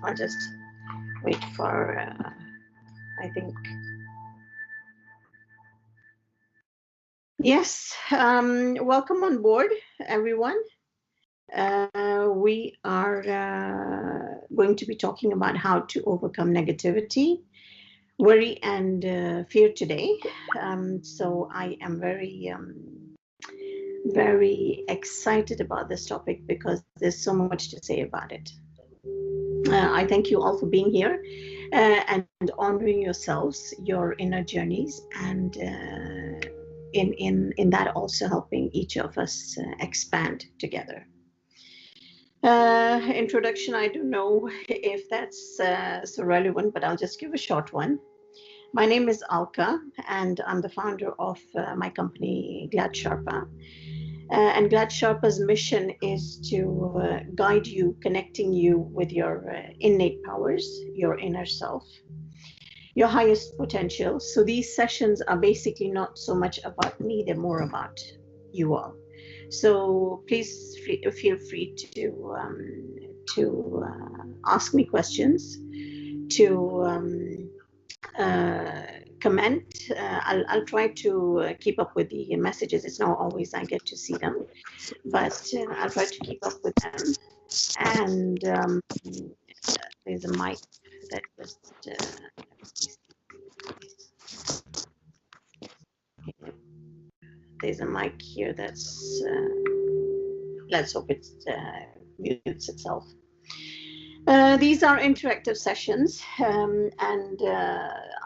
I'll just wait for, I think. Yes, welcome on board, everyone. We are going to be talking about how to overcome negativity, worry, and fear today. So I am very excited about this topic because there's so much to say about it. I thank you all for being here and honoring yourselves, your inner journeys, and in that also helping each of us expand together. Introduction, I don't know if that's so relevant, but I'll just give a short one. My name is Alka, and I'm the founder of my company, Glad Sharpa. And Glad Sharpa's mission is to guide you, connecting you with your innate powers, your inner self, your highest potential. So these sessions are basically not so much about me, they're more about you all. So please feel free to ask me questions, to comment. I'll try to keep up with the messages. It's not always I get to see them, but I'll try to keep up with them. And there's a mic that just there's a mic here that's let's hope it mutes itself. These are interactive sessions, and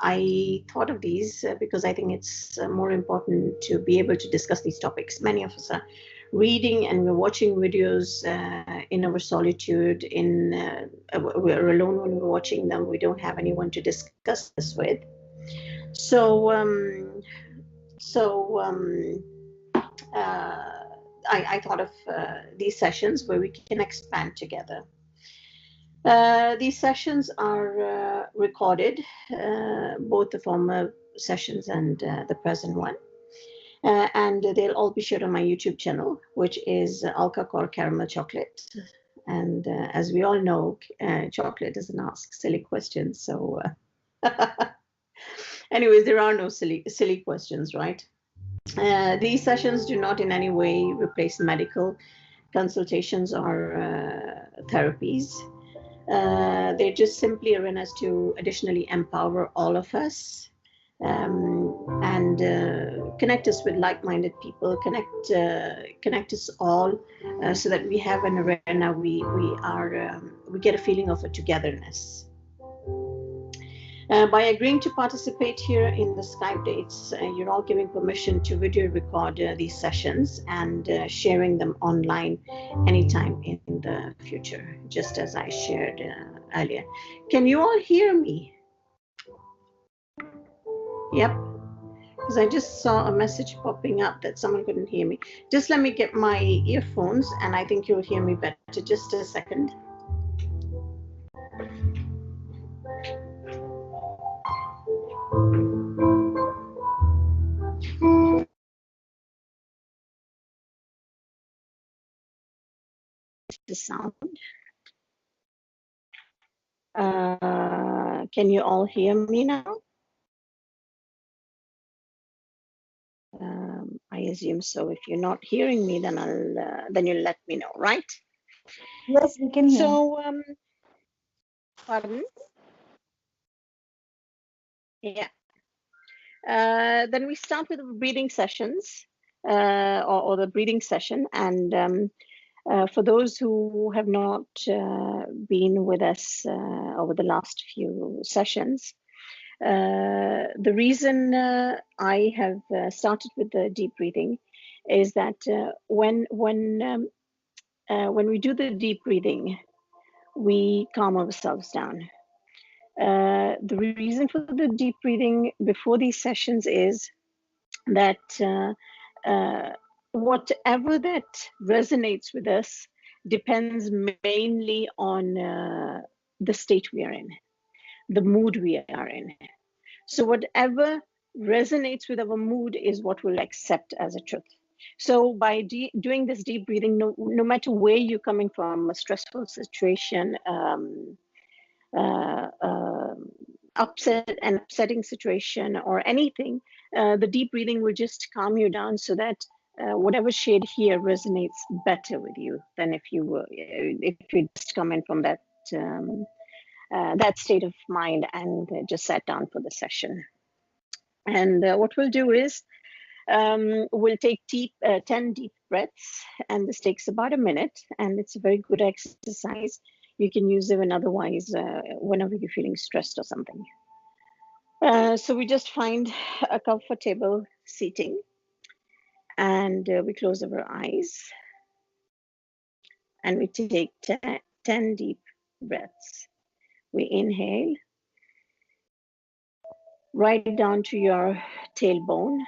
I thought of these because I think it's more important to be able to discuss these topics. Many of us are reading and we're watching videos in our solitude. We're alone when we're watching them. We don't have anyone to discuss this with. So I thought of these sessions where we can expand together. These sessions are recorded, both the former sessions and the present one. And they'll all be shared on my YouTube channel, which is Alka Core Caramel Chocolate. And as we all know, chocolate doesn't ask silly questions. So anyways, there are no silly questions, right? These sessions do not in any way replace medical consultations or therapies. They're just simply arenas to additionally empower all of us and connect us with like-minded people, connect us all so that we have an arena, we get a feeling of a togetherness. By agreeing to participate here in the Skype dates, you're all giving permission to video record these sessions and sharing them online anytime in the future, just as I shared earlier. Can you all hear me? Yep, because I just saw a message popping up that someone couldn't hear me. Just let me get my earphones and I think you'll hear me better. Just a second. The sound. Can you all hear me now? I assume so. If you're not hearing me, then then you'll let me know, right? Yes, we can hear. So, pardon? Yeah. Then we start with the breathing sessions, or the breathing session. And for those who have not been with us over the last few sessions, the reason I have started with the deep breathing is that when we do the deep breathing, we calm ourselves down. The reason for the deep breathing before these sessions is that whatever that resonates with us depends mainly on the state we are in, the mood we are in. So whatever resonates with our mood is what we'll accept as a truth. So by doing this deep breathing, no matter where you're coming from, a stressful situation, upsetting situation or anything, the deep breathing will just calm you down so that whatever shade here resonates better with you than if you just come in from that state of mind and just sat down for the session. And what we'll do is we'll take 10 deep breaths, and this takes about a minute, and it's a very good exercise. You can use it otherwise whenever you're feeling stressed or something. So we just find a comfortable seating, and we close our eyes, and we take 10 deep breaths. We inhale right down to your tailbone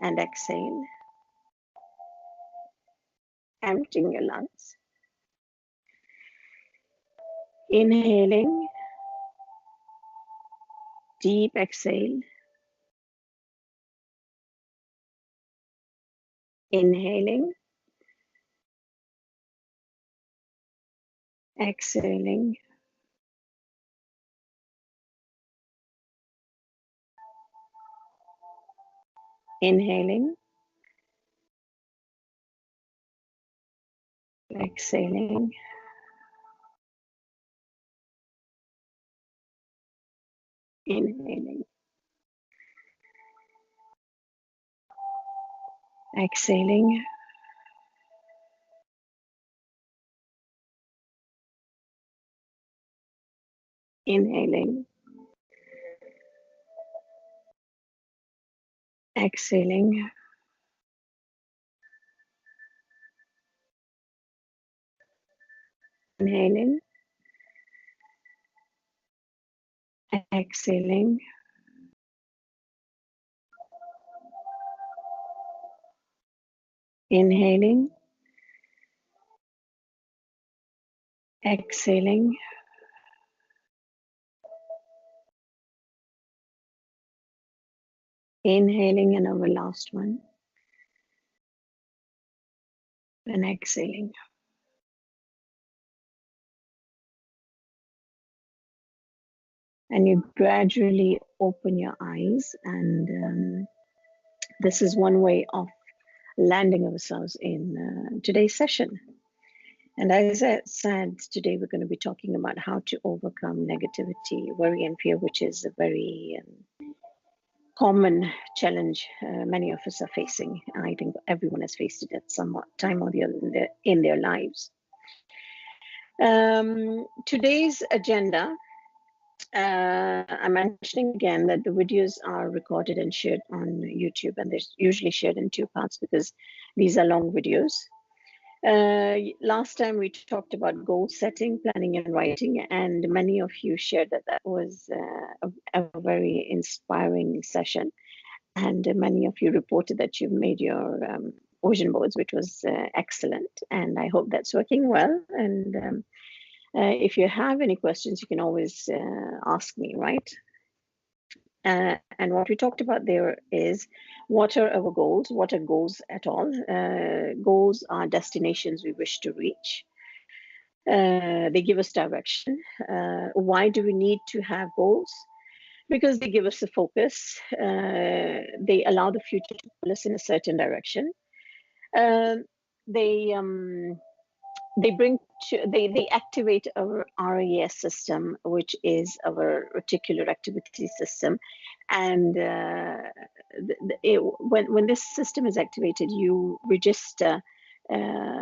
and exhale, emptying your lungs. Inhaling, deep exhale. Inhaling, exhaling. Inhaling, exhaling. Inhaling, exhaling. Inhaling, exhaling. Inhaling, exhaling. Inhaling, exhaling. Inhaling, and our last one. And exhaling. And you gradually open your eyes, and this is one way of landing ourselves in today's session. And as I said, today we're going to be talking about how to overcome negativity, worry, and fear, which is a very common challenge many of us are facing. And I think everyone has faced it at some time or the other in their lives. Today's agenda, I'm mentioning again that the videos are recorded and shared on YouTube, and they're usually shared in 2 parts because these are long videos. Last time we talked about goal setting, planning, and writing, and many of you shared that was a very inspiring session. And many of you reported that you've made your vision boards, which was excellent. And I hope that's working well. And if you have any questions, you can always ask me, right? And what we talked about there is, what are our goals? What are goals at all? Goals are destinations we wish to reach. They give us direction. Why do we need to have goals? Because they give us a focus. They allow the future to pull us in a certain direction. They activate our RAS system, which is our reticular activity system, and when this system is activated, you register.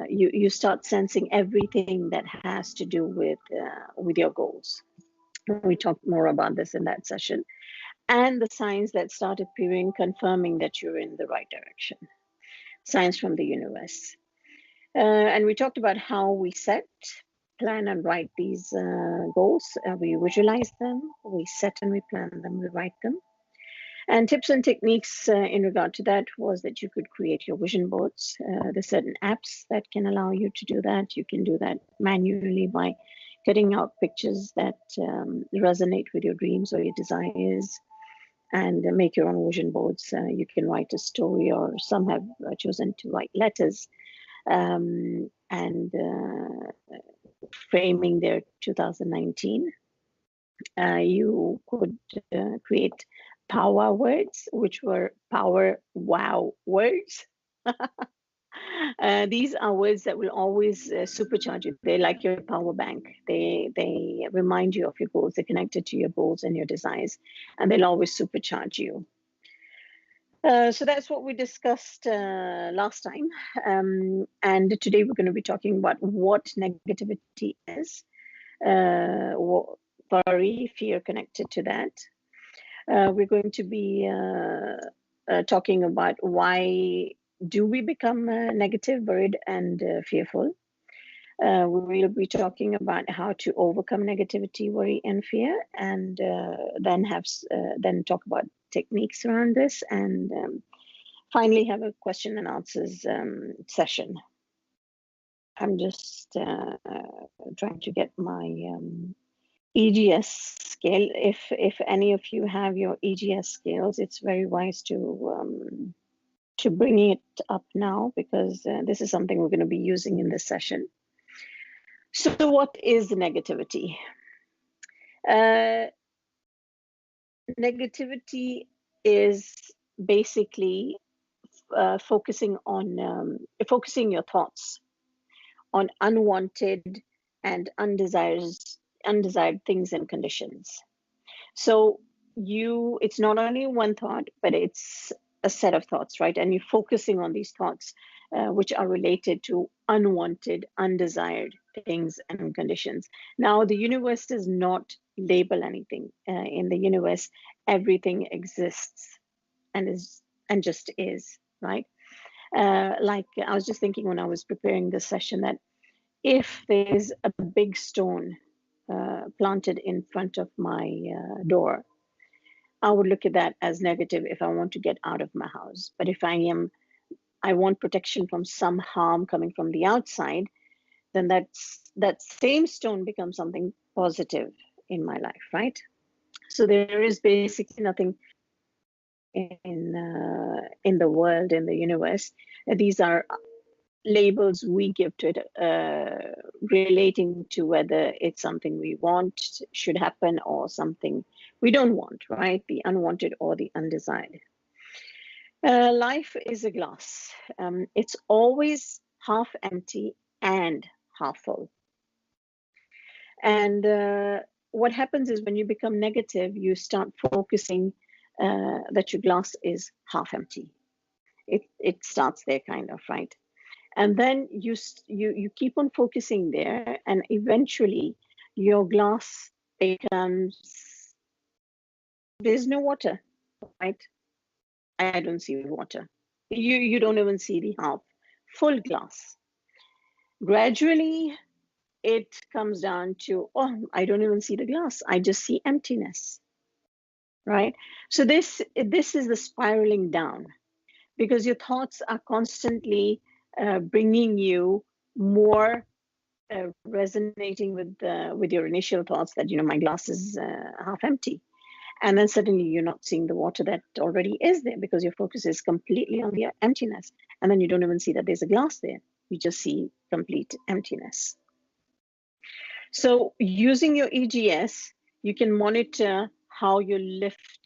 You start sensing everything that has to do with your goals. We talked more about this in that session, and the signs that start appearing, confirming that you're in the right direction. Signs from the universe. And we talked about how we set, plan, and write these goals. We visualize them, we set and we plan them, we write them. And tips and techniques in regard to that was that you could create your vision boards. There's certain apps that can allow you to do that. You can do that manually by cutting out pictures that resonate with your dreams or your desires, and make your own vision boards. You can write a story, or some have chosen to write letters, and framing their 2019. You could create power words, which were power wow words. These are words that will always supercharge you. They're like your power bank. They remind you of your goals. They're connected to your goals and your desires, and they'll always supercharge you. So that's what we discussed last time. And today we're going to be talking about what negativity is, worry, fear connected to that. We're going to be talking about why do we become negative, worried, and fearful. We will be talking about how to overcome negativity, worry, and fear, and then talk about techniques around this, and finally have a question and answers session. I'm just trying to get my EGS scale. If any of you have your EGS scales, it's very wise to bring it up now, because this is something we're going to be using in this session. So what is negativity? Negativity is basically focusing your thoughts on unwanted and undesired things and conditions. So it's not only one thought, but it's a set of thoughts, right? And you're focusing on these thoughts, which are related to unwanted, undesired things and conditions. Now, the universe does not label anything. In the universe, everything exists and just is, right? Like I was just thinking when I was preparing this session that if there's a big stone planted in front of my door, I would look at that as negative if I want to get out of my house. But if I want protection from some harm coming from the outside, then that same stone becomes something positive in my life, right? So there is basically nothing in the world, in the universe. These are labels we give to it, relating to whether it's something we want should happen or something we don't want, right? The unwanted or the undesired. Life is a glass. It's always half empty and half full. And what happens is when you become negative, you start focusing that your glass is half empty. It starts there, kind of, right? And then you keep on focusing there, and eventually your glass becomes, there's no water, right? I don't see water. You don't even see the half full glass. Gradually it comes down to, oh, I don't even see the glass, I just see emptiness, right? So this is the spiraling down, because your thoughts are constantly bringing you more, resonating with your initial thoughts that, my glass is half empty, and then suddenly you're not seeing the water that already is there, because your focus is completely on the emptiness, and then you don't even see that there's a glass there. You just see complete emptiness. So using your EGS, you can monitor how you lift